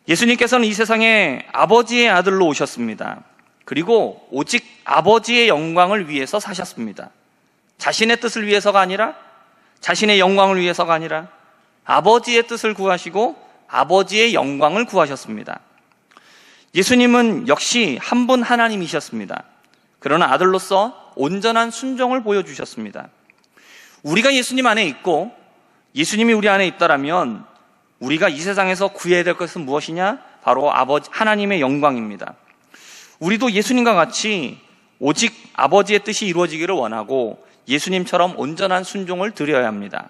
예수님께서는 이 세상에 아버지의 아들로 오셨습니다. 그리고 오직 아버지의 영광을 위해서 사셨습니다. 자신의 뜻을 위해서가 아니라, 자신의 영광을 위해서가 아니라 아버지의 뜻을 구하시고 아버지의 영광을 구하셨습니다. 예수님은 역시 한 분 하나님이셨습니다. 그러나 아들로서 온전한 순종을 보여주셨습니다. 우리가 예수님 안에 있고 예수님이 우리 안에 있다라면 우리가 이 세상에서 구해야 될 것은 무엇이냐? 바로 아버지 하나님의 영광입니다. 우리도 예수님과 같이 오직 아버지의 뜻이 이루어지기를 원하고 예수님처럼 온전한 순종을 드려야 합니다.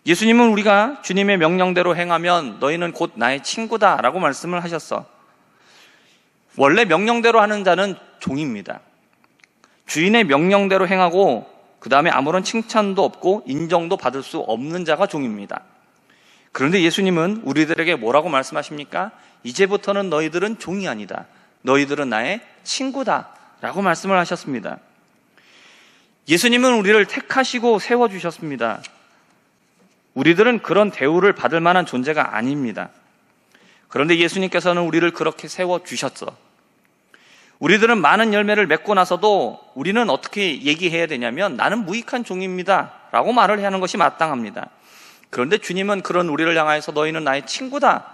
예수님은 우리가 주님의 명령대로 행하면 너희는 곧 나의 친구다라고 말씀을 하셨어. 원래 명령대로 하는 자는 종입니다. 주인의 명령대로 행하고 그 다음에 아무런 칭찬도 없고 인정도 받을 수 없는 자가 종입니다. 그런데 예수님은 우리들에게 뭐라고 말씀하십니까? 이제부터는 너희들은 종이 아니다. 너희들은 나의 친구다. 라고 말씀을 하셨습니다. 예수님은 우리를 택하시고 세워주셨습니다. 우리들은 그런 대우를 받을 만한 존재가 아닙니다. 그런데 예수님께서는 우리를 그렇게 세워주셨어. 우리들은 많은 열매를 맺고 나서도 우리는 어떻게 얘기해야 되냐면 나는 무익한 종입니다 라고 말을 해야 하는 것이 마땅합니다. 그런데 주님은 그런 우리를 향하여서 너희는 나의 친구다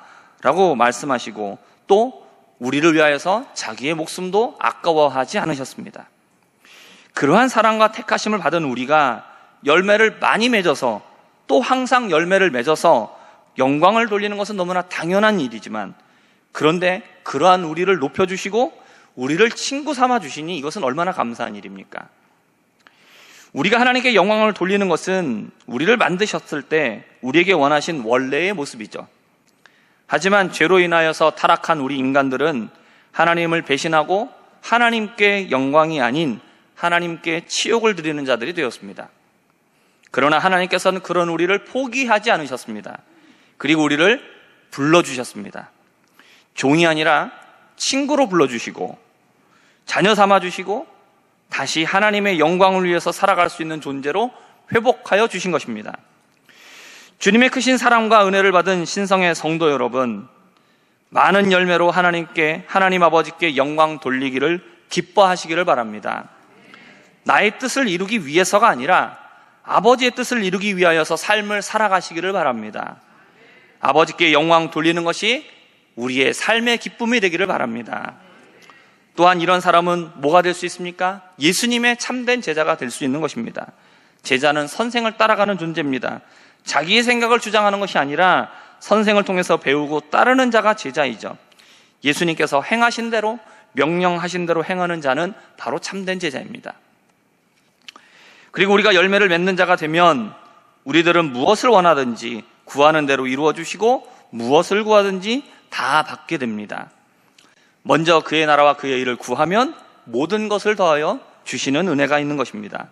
라고 말씀하시고 또 우리를 위하여서 자기의 목숨도 아까워하지 않으셨습니다. 그러한 사랑과 택하심을 받은 우리가 열매를 많이 맺어서 또 항상 열매를 맺어서 영광을 돌리는 것은 너무나 당연한 일이지만 그런데 그러한 우리를 높여주시고 우리를 친구 삼아 주시니 이것은 얼마나 감사한 일입니까? 우리가 하나님께 영광을 돌리는 것은 우리를 만드셨을 때 우리에게 원하신 원래의 모습이죠. 하지만 죄로 인하여서 타락한 우리 인간들은 하나님을 배신하고 하나님께 영광이 아닌 하나님께 치욕을 드리는 자들이 되었습니다. 그러나 하나님께서는 그런 우리를 포기하지 않으셨습니다. 그리고 우리를 불러주셨습니다. 종이 아니라 친구로 불러주시고 자녀 삼아주시고 다시 하나님의 영광을 위해서 살아갈 수 있는 존재로 회복하여 주신 것입니다. 주님의 크신 사랑과 은혜를 받은 신성의 성도 여러분, 많은 열매로 하나님 아버지께 영광 돌리기를 기뻐하시기를 바랍니다. 나의 뜻을 이루기 위해서가 아니라 아버지의 뜻을 이루기 위하여서 삶을 살아가시기를 바랍니다. 아버지께 영광 돌리는 것이 우리의 삶의 기쁨이 되기를 바랍니다. 또한 이런 사람은 뭐가 될 수 있습니까? 예수님의 참된 제자가 될 수 있는 것입니다. 제자는 선생을 따라가는 존재입니다. 자기의 생각을 주장하는 것이 아니라 선생을 통해서 배우고 따르는 자가 제자이죠. 예수님께서 행하신 대로 명령하신 대로 행하는 자는 바로 참된 제자입니다. 그리고 우리가 열매를 맺는 자가 되면 우리들은 무엇을 원하든지 구하는 대로 이루어 주시고 무엇을 구하든지 다 받게 됩니다. 먼저 그의 나라와 그의 일을 구하면 모든 것을 더하여 주시는 은혜가 있는 것입니다.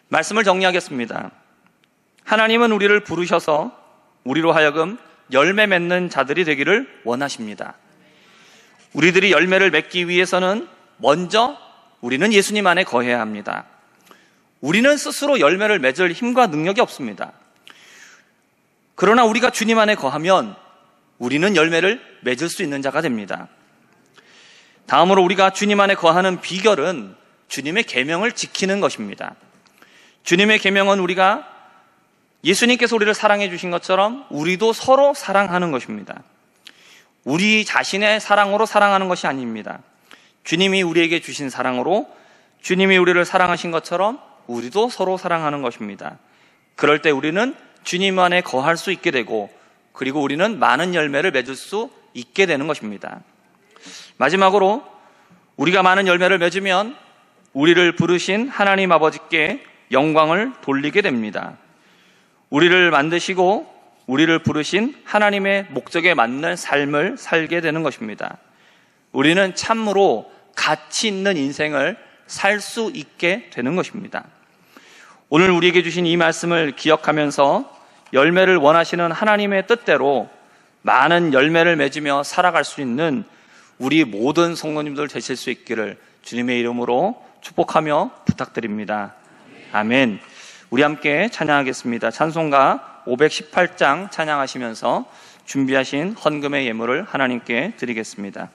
말씀을 정리하겠습니다. 하나님은 우리를 부르셔서 우리로 하여금 열매 맺는 자들이 되기를 원하십니다. 우리들이 열매를 맺기 위해서는 먼저 우리는 예수님 안에 거해야 합니다. 우리는 스스로 열매를 맺을 힘과 능력이 없습니다. 그러나 우리가 주님 안에 거하면 우리는 열매를 맺을 수 있는 자가 됩니다. 다음으로 우리가 주님 안에 거하는 비결은 주님의 계명을 지키는 것입니다. 주님의 계명은 우리가 예수님께서 우리를 사랑해 주신 것처럼 우리도 서로 사랑하는 것입니다. 우리 자신의 사랑으로 사랑하는 것이 아닙니다. 주님이 우리에게 주신 사랑으로 주님이 우리를 사랑하신 것처럼 우리도 서로 사랑하는 것입니다. 그럴 때 우리는 주님 안에 거할 수 있게 되고 그리고 우리는 많은 열매를 맺을 수 있게 되는 것입니다. 마지막으로 우리가 많은 열매를 맺으면 우리를 부르신 하나님 아버지께 영광을 돌리게 됩니다. 우리를 만드시고 우리를 부르신 하나님의 목적에 맞는 삶을 살게 되는 것입니다. 우리는 참으로 가치 있는 인생을 살 수 있게 되는 것입니다. 오늘 우리에게 주신 이 말씀을 기억하면서 열매를 원하시는 하나님의 뜻대로 많은 열매를 맺으며 살아갈 수 있는 우리 모든 성도님들 되실 수 있기를 주님의 이름으로 축복하며 부탁드립니다. 아멘. 우리 함께 찬양하겠습니다. 찬송가 518장 찬양하시면서 준비하신 헌금의 예물을 하나님께 드리겠습니다.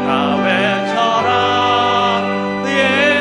다 외쳐라 예수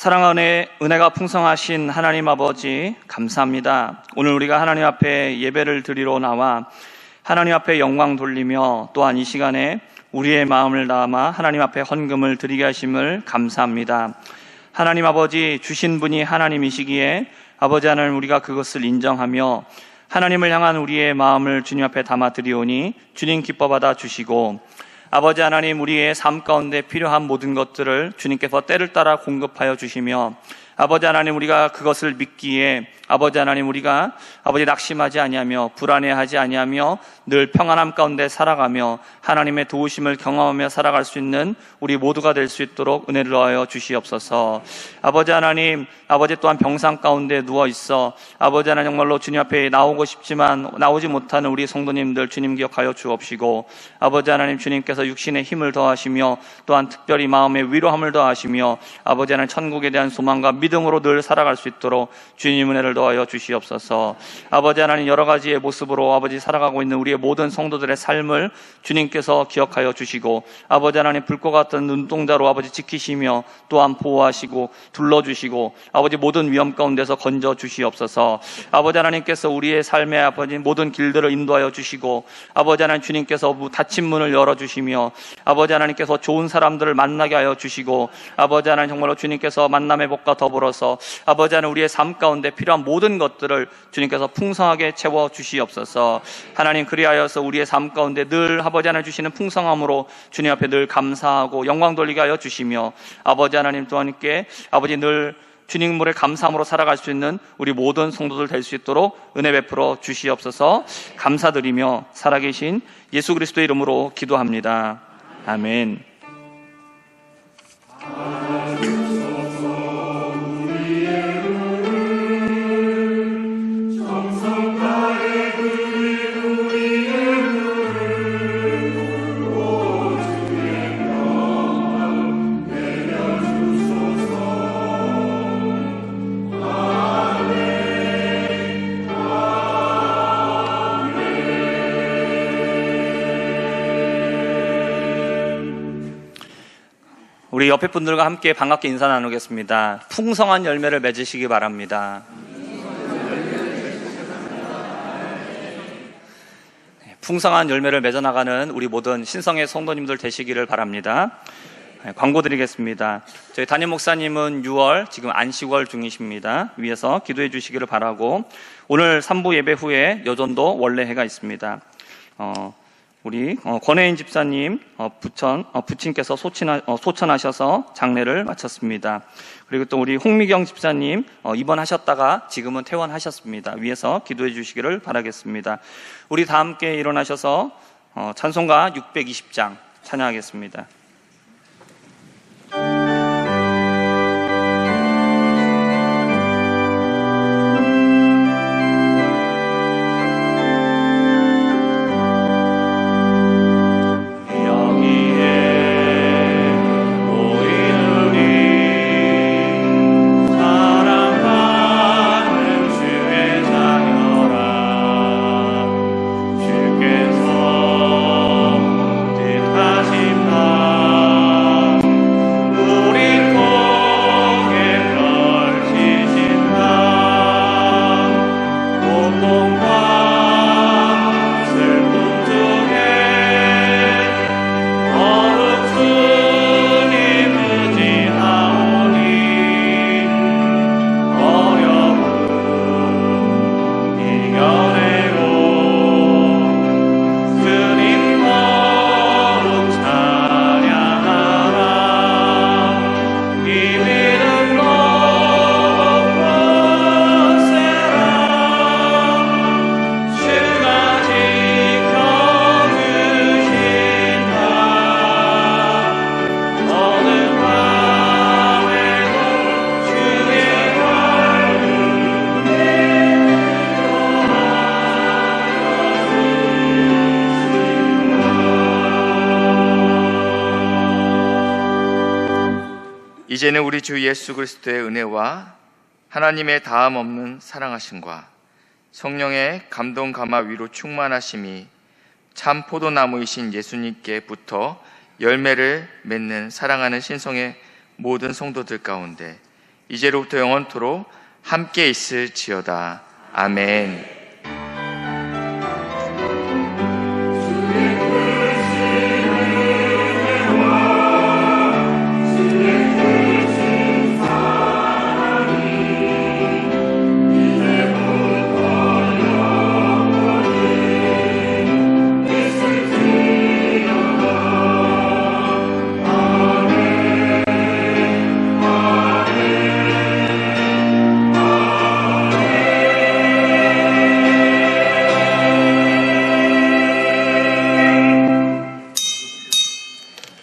사랑하는 은혜가 풍성하신 하나님 아버지 감사합니다. 오늘 우리가 하나님 앞에 예배를 드리러 나와 하나님 앞에 영광 돌리며 또한 이 시간에 우리의 마음을 담아 하나님 앞에 헌금을 드리게 하심을 감사합니다. 하나님 아버지 주신 분이 하나님이시기에 아버지 하나님 우리가 그것을 인정하며 하나님을 향한 우리의 마음을 주님 앞에 담아 드리오니 주님 기뻐 받아 주시고 아버지 하나님 우리의 삶 가운데 필요한 모든 것들을 주님께서 때를 따라 공급하여 주시며 아버지 하나님 우리가 그것을 믿기에 아버지 하나님 우리가 아버지 낙심하지 아니하며 불안해하지 아니하며 늘 평안함 가운데 살아가며 하나님의 도우심을 경험하며 살아갈 수 있는 우리 모두가 될 수 있도록 은혜를 더하여 주시옵소서. 아버지 하나님 아버지 또한 병상 가운데 누워 있어 아버지 하나님 정말로 주님 앞에 나오고 싶지만 나오지 못하는 우리 성도님들 주님 기억하여 주옵시고 아버지 하나님 주님께서 육신의 힘을 더하시며 또한 특별히 마음의 위로함을 더하시며 아버지 하나님 천국에 대한 소망과 믿음으로 늘 살아갈 수 있도록 주님 은혜를 더하여 주시옵소서. 아버지 하나님 여러 가지의 모습으로 아버지 살아가고 있는 우리의 모든 성도들의 삶을 주님께서 기억하여 주시고 아버지 하나님 불꽃 같은 눈동자로 아버지 지키시며 또한 보호하시고 둘러주시고 아버지 모든 위험 가운데서 건져 주시옵소서. 아버지 하나님께서 우리의 삶의 아버지 모든 길들을 인도하여 주시고 아버지 하나님 주님께서 닫힌 문을 열어주시며 아버지 하나님께서 좋은 사람들을 만나게 하여 주시고 아버지 하나님 정말로 주님께서 만남의 복과 더불어서 아버지 하나님 우리의 삶 가운데 필요한 모든 것들을 주님께서 풍성하게 채워 주시옵소서. 하나님 그리하여서 우리의 삶 가운데 늘 아버지 하나님 주시는 풍성함으로 주님 앞에 늘 감사하고 영광 돌리게 하여 주시며 아버지 하나님 또한 함께 아버지 늘 주님물의 감사함으로 살아갈 수 있는 우리 모든 성도들 될 수 있도록 은혜 베풀어 주시옵소서. 감사드리며 살아계신 예수 그리스도의 이름으로 기도합니다. 아멘. 우리 옆에 분들과 함께 반갑게 인사 나누겠습니다. 풍성한 열매를 맺으시기 바랍니다. 풍성한 열매를 맺어나가는 우리 모든 신성의 성도님들 되시기를 바랍니다. 광고 드리겠습니다. 저희 담임 목사님은 6월 지금 안식월 중이십니다. 위에서 기도해 주시기를 바라고 오늘 3부 예배 후에 여전도 원래회가 있습니다. 우리 권혜인 집사님 부친께서 소천하셔서 장례를 마쳤습니다. 그리고 또 우리 홍미경 집사님 입원하셨다가 지금은 퇴원하셨습니다. 위에서 기도해 주시기를 바라겠습니다. 우리 다 함께 일어나셔서 찬송가 620장 찬양하겠습니다. 이제는 우리 주 예수 그리스도의 은혜와 하나님의 다함 없는 사랑하심과 성령의 감동 감화 위로 충만하심이 참 포도나무이신 예수님께부터 열매를 맺는 사랑하는 신성의 모든 성도들 가운데 이제로부터 영원토록 함께 있을지어다. 아멘.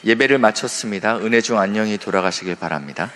예배를 마쳤습니다. 은혜 중 안녕히 돌아가시길 바랍니다.